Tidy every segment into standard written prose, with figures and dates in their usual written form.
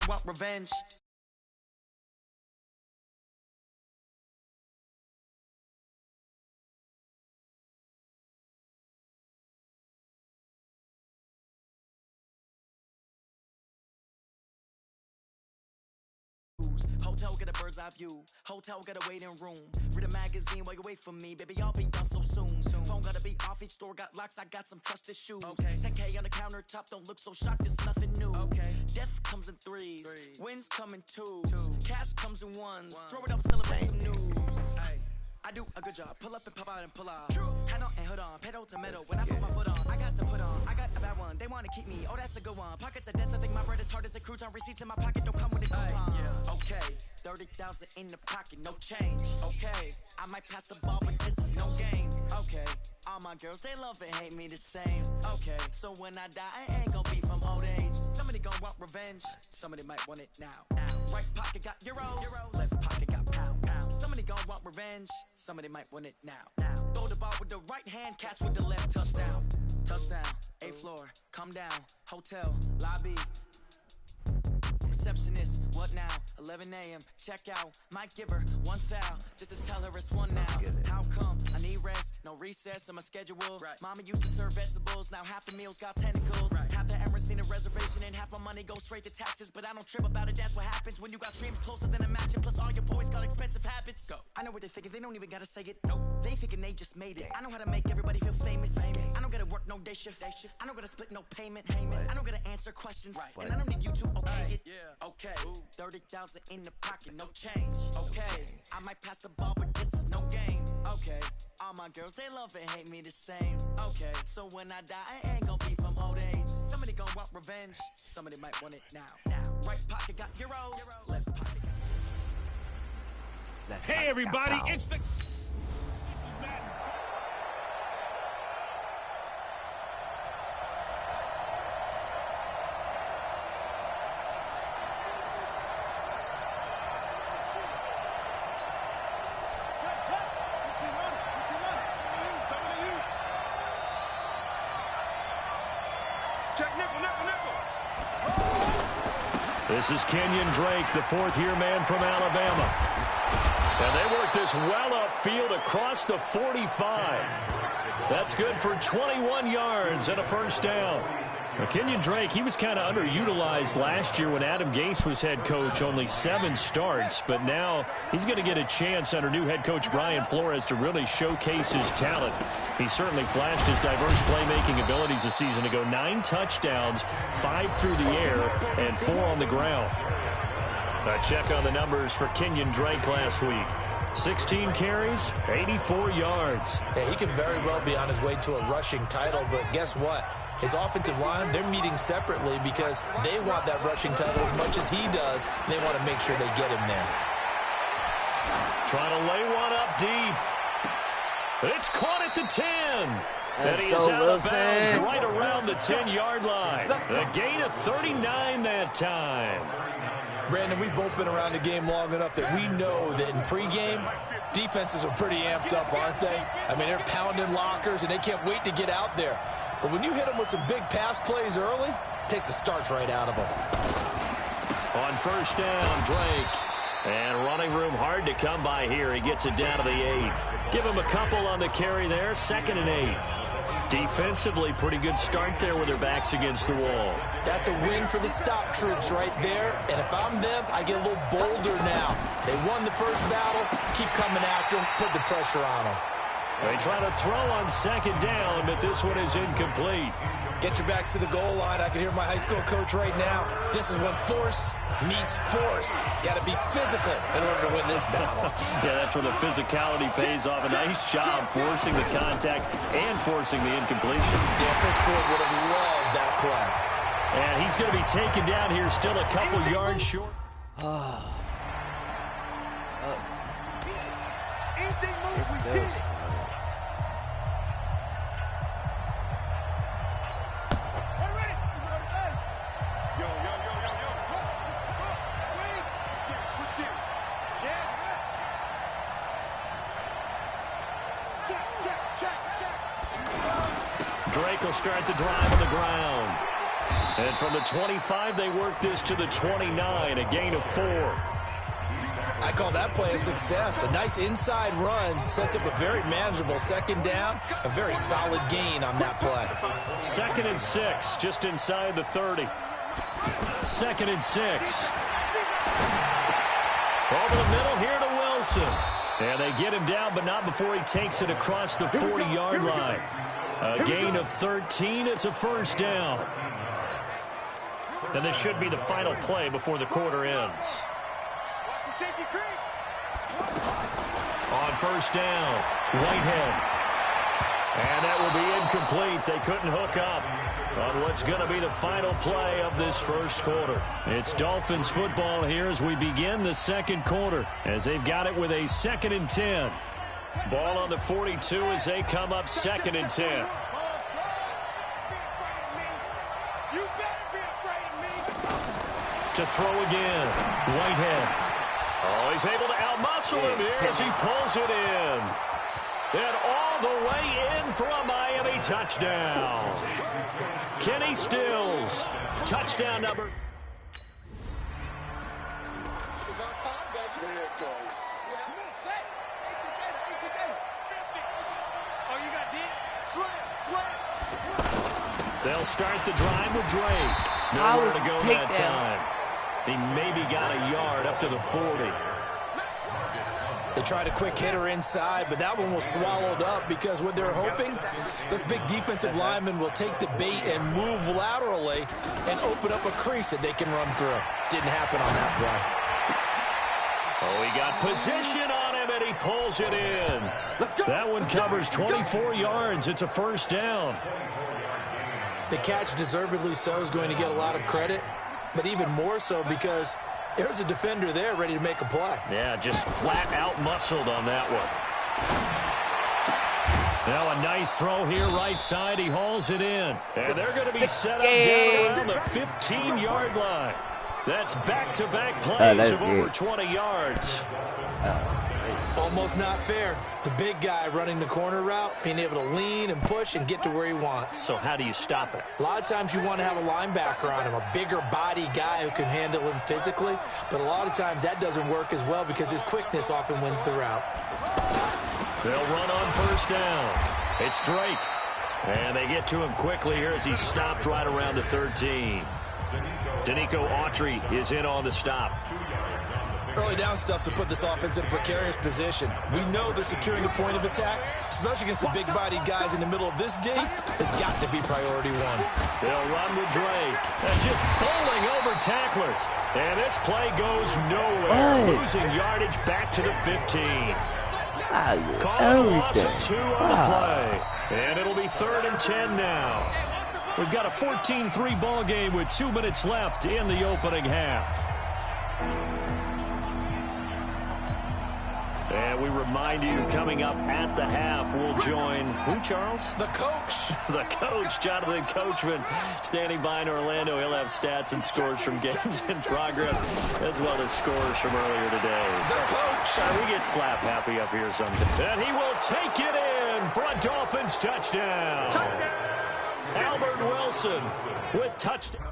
want revenge. Hotel get a bird's eye view. Hotel get a waiting room. Read a magazine while you wait for me. Baby, I'll be done so soon. Phone gotta be off. Each store got locks. I got some trusted shoes. Okay. 10K on the countertop. Don't look so shocked. It's nothing new. Okay. Death comes in threes. Wins come in twos. Cash comes in ones. Throw it up, celebrate some news. Ay. I do a good job. Pull up and pop out and pull out. Head on and hood on. Pedal to metal. When I put my foot on, I got to put on. I got a bad one. They want to keep me. Oh, that's a good one. Pockets are dense. I think my bread is hard as a crouton. Receipts in my pocket don't come with a coupon. Okay. 30,000 in the pocket. No change. Okay. I might pass the ball, but this is no game. Okay. All my girls, they love and hate me the same. Okay. So when I die, I ain't gonna be from old age. Somebody gonna want revenge. Somebody might want it now. Right pocket got euros. Left pocket got pounds. Somebody gonna want revenge. Somebody might want it now. Throw the ball with the right hand, catch with the left. Touchdown. Touchdown. 8th floor. Come down. Hotel. Lobby. Receptionist, what now? 11 a.m. Check out. Might give her one foul just to tell her it's one now. How come? I need rest, no recess in my schedule. Right. Mama used to serve vegetables, now half the meals got tentacles. Right. Half the Emirates need a reservation and half my money goes straight to taxes. But I don't trip about it, that's what happens when you got dreams closer than a match. And plus all your boys got expensive habits. Go. I know what they're thinking, they don't even gotta say it. Nope. They thinking they just made it. I know how to make everybody feel famous. I don't gotta work no day shift. I don't gotta split no payment. I don't gotta answer questions. Right. And I don't need you to okay it. Yeah. Okay. 30,000 in the pocket, no change. Okay. I might pass the ball, but this is no game. Okay. All my girls, they love and hate me the same. Okay. So when I die, I ain't gonna be from old age. Somebody gonna want revenge. Somebody might want it now. Right pocket got euros. Left pocket got... Hey everybody, it's the... This is Madden. This is Kenyon Drake, the fourth-year man from Alabama. And they work this well upfield across the 45. That's good for 21 yards and a first down. Now, Kenyon Drake, he was kind of underutilized last year when Adam Gase was head coach, only 7 starts. But now he's going to get a chance under new head coach Brian Flores to really showcase his talent. He certainly flashed his diverse playmaking abilities a season ago. 9 touchdowns, 5 through the air, and 4 on the ground. A check on the numbers for Kenyon Drake last week. 16 carries, 84 yards. Yeah, he could very well be on his way to a rushing title, but guess what? His offensive line, they're meeting separately because they want that rushing title as much as he does, and they want to make sure they get him there. Trying to lay one up deep. It's caught at the 10. And he is out of bounds right around the 10-yard line. A gain of 39 that time. Brandon, we've both been around the game long enough that we know that in pregame, defenses are pretty amped up, aren't they? I mean, they're pounding lockers, and they can't wait to get out there. But when you hit them with some big pass plays early, it takes the starch right out of them. On first down, Drake. And running room hard to come by here. He gets it down to the 8. Give him a couple on the carry there. 2nd and 8. Defensively, pretty good start there with their backs against the wall. That's a win for the stop troops right there. And if I'm them, I get a little bolder now. They won the first battle. Keep coming after them. Put the pressure on them. They try to throw on 2nd down, but this one is incomplete. Get your backs to the goal line. I can hear my high school coach right now. This is when force meets force. Got to be physical in order to win this battle. Yeah, that's where the physicality pays off. A nice job forcing the contact and forcing the incompletion. Yeah, Coach Ford would have loved that play. And he's going to be taken down here, still a couple yards short. Anything moves, we did it. Drake will start the drive on the ground. And from the 25, they work this to the 29, a gain of 4. I call that play a success. A nice inside run sets up a very manageable second down, a very solid gain on that play. 2nd and 6, just inside the 30. 2nd and 6. Over the middle here to Wilson. And they get him down, but not before he takes it across the 40-yard line. A gain of 13. It's a first down. And this should be the final play before the quarter ends. On first down, Whitehead. And that will be incomplete. They couldn't hook up on what's going to be the final play of this first quarter. It's Dolphins football here as we begin the second quarter, as they've got it with a 2nd and 10. Ball on the 42 as they come up 2nd and 10. To throw again, Whitehead. Oh, he's able to outmuscle him here as he pulls it in. And all the way in for a Miami touchdown. Kenny Stills, touchdown number. They'll start the drive with Drake. Nowhere to go that time. He maybe got a yard up to the 40. They tried a quick hitter inside, but that one was swallowed up because what they're hoping, this big defensive lineman will take the bait and move laterally and open up a crease that they can run through. Didn't happen on that play. Oh, he got position on him, and he pulls it in. That one covers 24 yards. It's a first down. The catch, deservedly so, is going to get a lot of credit, but even more so because there's a defender there ready to make a play. Yeah, just flat out muscled on that one. Now a nice throw here right side. He hauls it in. And they're going to be set up down around the 15-yard line. That's back-to-back plays of over 20 yards. Almost not fair. The big guy running the corner route, being able to lean and push and get to where he wants. So how do you stop it? A lot of times you want to have a linebacker on him, a bigger body guy who can handle him physically. But a lot of times that doesn't work as well because his quickness often wins the route. They'll run on first down. It's Drake. And they get to him quickly here as he's stopped right around the 13. Danico Autry is in on the stop. Early down stuff to put this offense in a precarious position. We know that securing the point of attack, especially against the big-bodied guys in the middle of this D, has got to be priority one. They'll run with Drake. And just bowling over tacklers. And this play goes nowhere. Losing yardage back to the 15. Call a loss of 2 on the play. And it'll be 3rd and 10 now. We've got a 14-3 ball game with 2 minutes left in the opening half. And we remind you, coming up at the half, we'll join who, Charles? The coach. The coach, Jonathan Coachman, standing by in Orlando. He'll have stats and scores from games in progress, as well as scores from earlier today. The coach. We get slap happy up here someday. And he will take it in for a Dolphins touchdown. Albert Wilson with touchdown.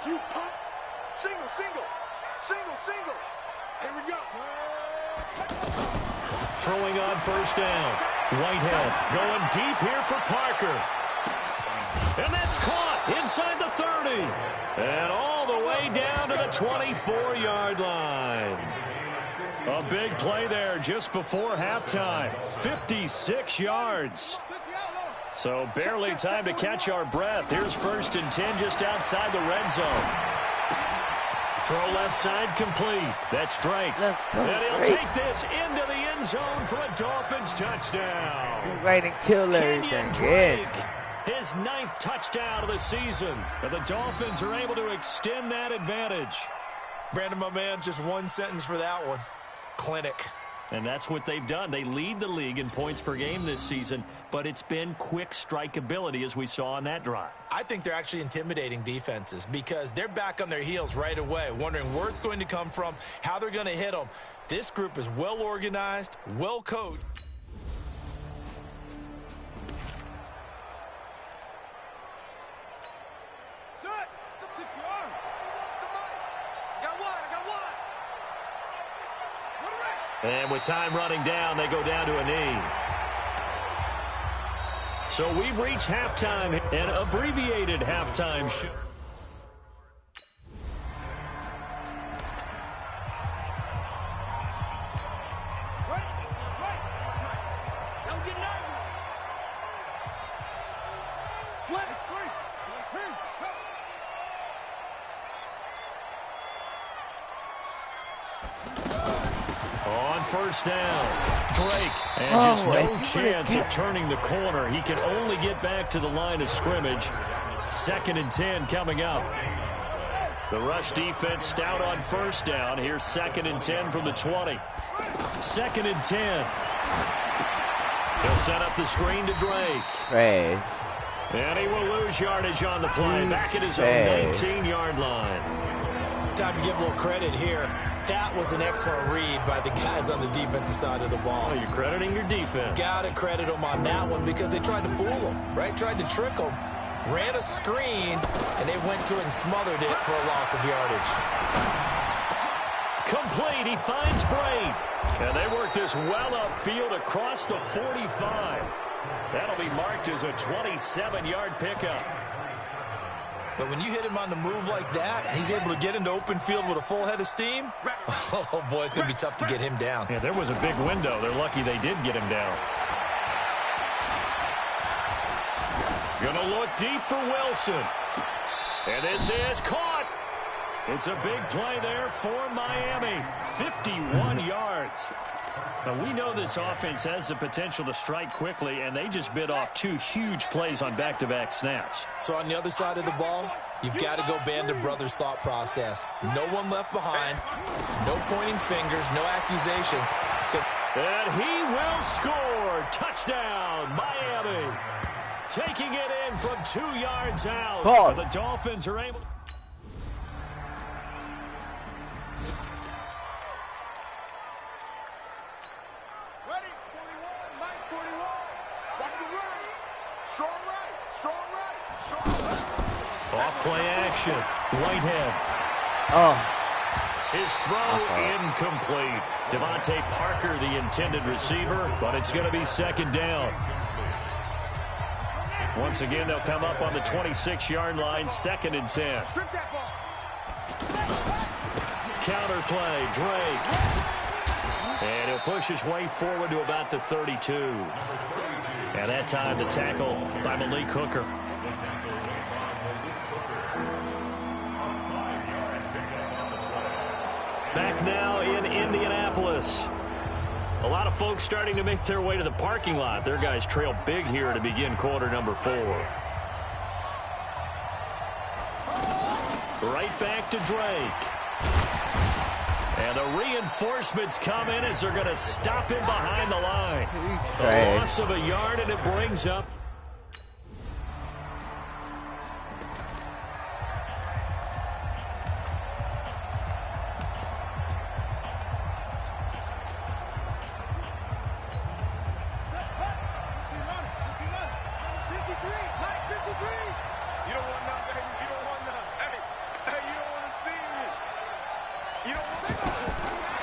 You pump. Single, single. Single, single. Here we go. Throwing on first down. Whitehead going deep here for Parker. And that's caught inside the 30. And all the way down to the 24-yard line. A big play there just before halftime. 56 yards. So barely time to catch our breath. Here's 1st and 10 just outside the red zone. Throw left side complete. That's Drake. And he'll take this into the end zone for a Dolphins touchdown. Right and kill everything. Drake, his 9th touchdown of the season. And the Dolphins are able to extend that advantage. Brandon, my man, just one sentence for that one. Clinic. And that's what they've done. They lead the league in points per game this season, but it's been quick strike ability as we saw on that drive. I think they're actually intimidating defenses because they're back on their heels right away, wondering where it's going to come from, how they're going to hit them. This group is well organized, well coached. And with time running down, they go down to a knee. So we've reached halftime, an abbreviated halftime show. Don't get nervous. Slit. On first down, Drake, and just no chance of turning the corner. He can only get back to the line of scrimmage. 2nd and 10 coming up. The rush defense stout on first down. Here's 2nd and 10 from the 20. 2nd and 10. He'll set up the screen to Drake. Right. And he will lose yardage on the play. Back at his own 19-yard line. Time to give a little credit here. That was an excellent read by the guys on the defensive side of the ball. Oh, you're crediting your defense. Got to credit them on that one because they tried to fool them, right? Tried to trick them. Ran a screen, and they went to it and smothered it for a loss of yardage. Complete. He finds Braid. And they work this well upfield across the 45. That'll be marked as a 27-yard pickup. But when you hit him on the move like that, and he's able to get into open field with a full head of steam, oh, boy, it's going to be tough to get him down. Yeah, there was a big window. They're lucky they did get him down. Going to look deep for Wilson. And this is caught. It's a big play there for Miami. 51 yards. Now, we know this offense has the potential to strike quickly, and they just bit off 2 huge plays on back-to-back snaps. So on the other side of the ball, you've got to go Band of Brothers thought process. No one left behind, no pointing fingers, no accusations. And he will score. Touchdown, Miami. Taking it in from 2 yards out. Ball. The Dolphins are able to... Off-play action. Whitehead. Oh. His throw incomplete. Devontae Parker, the intended receiver, but it's going to be 2nd down. Once again, they'll come up on the 26-yard line, 2nd and 10. Counter play, Drake. And he'll push his way forward to about the 32. And that time, the tackle by Malik Hooker. Back now in Indianapolis. A lot of folks starting to make their way to the parking lot. Their guys trail big here to begin quarter number 4. Right back to Drake. And the reinforcements come in as they're going to stop him behind the line. A loss of a yard, and it brings up...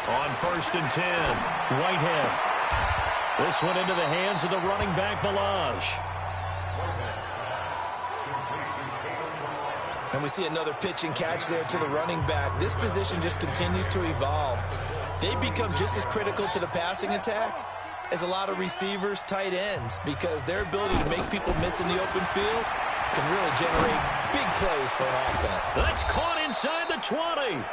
On 1st and 10, Whitehead. This one into the hands of the running back, Balaj. And we see another pitch and catch there to the running back. This position just continues to evolve. They become just as critical to the passing attack as a lot of receivers, tight ends, because their ability to make people miss in the open field can really generate big plays for an offense. That's caught inside the 20.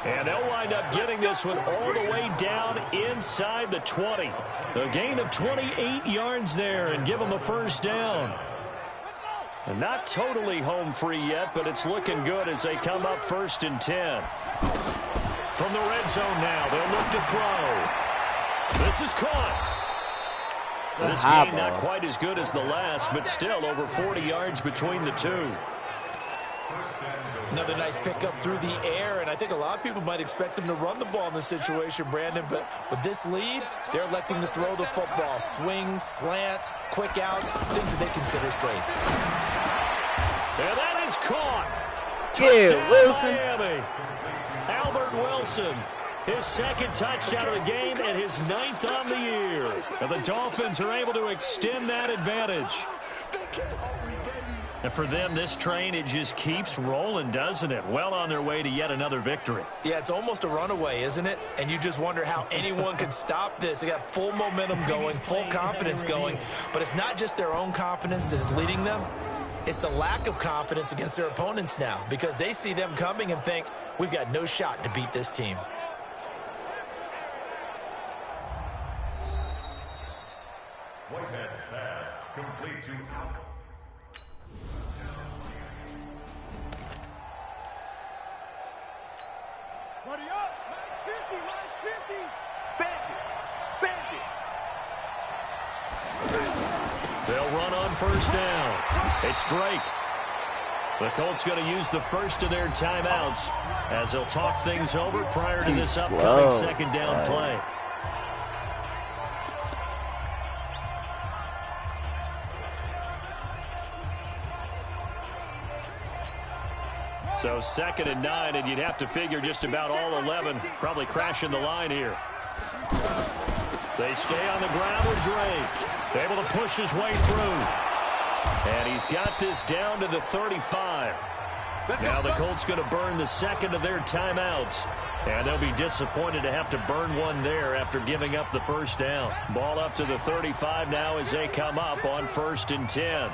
And they'll wind up getting this one all the way down inside the 20. A gain of 28 yards there and give them a 1st down. And not totally home free yet, but it's looking good as they come up 1st and 10. From the red zone now, they'll look to throw. This is caught. This game not quite as good as the last, but still over 40 yards between the two. Another nice pickup through the air, and I think a lot of people might expect them to run the ball in this situation, Brandon, but with this lead, they're electing to throw the football. Swings, slants, quick outs, things that they consider safe. And that is caught. Yeah, Wilson. Miami. Albert Wilson. His second touchdown of the game and his 9th on the year. And the Dolphins are able to extend that advantage. And for them, this train, it just keeps rolling, doesn't it? Well on their way to yet another victory. Yeah, it's almost a runaway, isn't it? And you just wonder how anyone could stop this. They got full momentum going, full confidence going. But it's not just their own confidence that is leading them. It's the lack of confidence against their opponents now because they see them coming and think, we've got no shot to beat this team. Whitehead's pass complete to Albert. Buddy up! Max 50! Bandit! They'll run on first down. It's Drake. The Colts going to use the first of their timeouts as they'll talk things over prior to this upcoming second down play. So 2nd and 9, and you'd have to figure just about all 11 probably crashing the line here. They stay on the ground with Drake. Able to push his way through. And he's got this down to the 35. Now the Colts going to burn the second of their timeouts. And they'll be disappointed to have to burn one there after giving up the first down. Ball up to the 35 now as they come up on 1st and 10.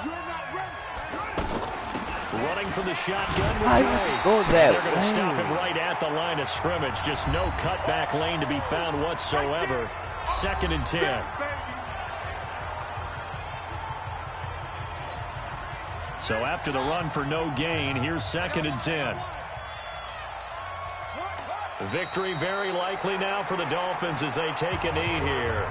Running from the shotgun with Drake. They're going to stop him right at the line of scrimmage. Just no cutback lane to be found whatsoever. 2nd and 10. So after the run for no gain, here's 2nd and 10. Victory very likely now for the Dolphins as they take a knee here.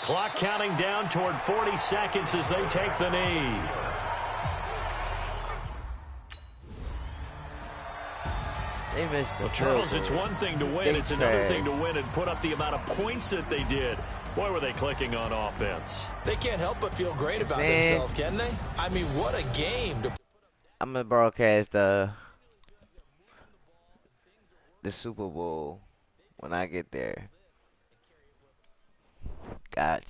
Clock counting down toward 40 seconds as they take the knee. Well, Charles, it's one thing to win. It's another thing to win and put up the amount of points that they did. Boy, were they clicking on offense. They can't help but feel great about themselves, can they? I mean, what a game. I'm going to broadcast the Super Bowl when I get there. Gotcha.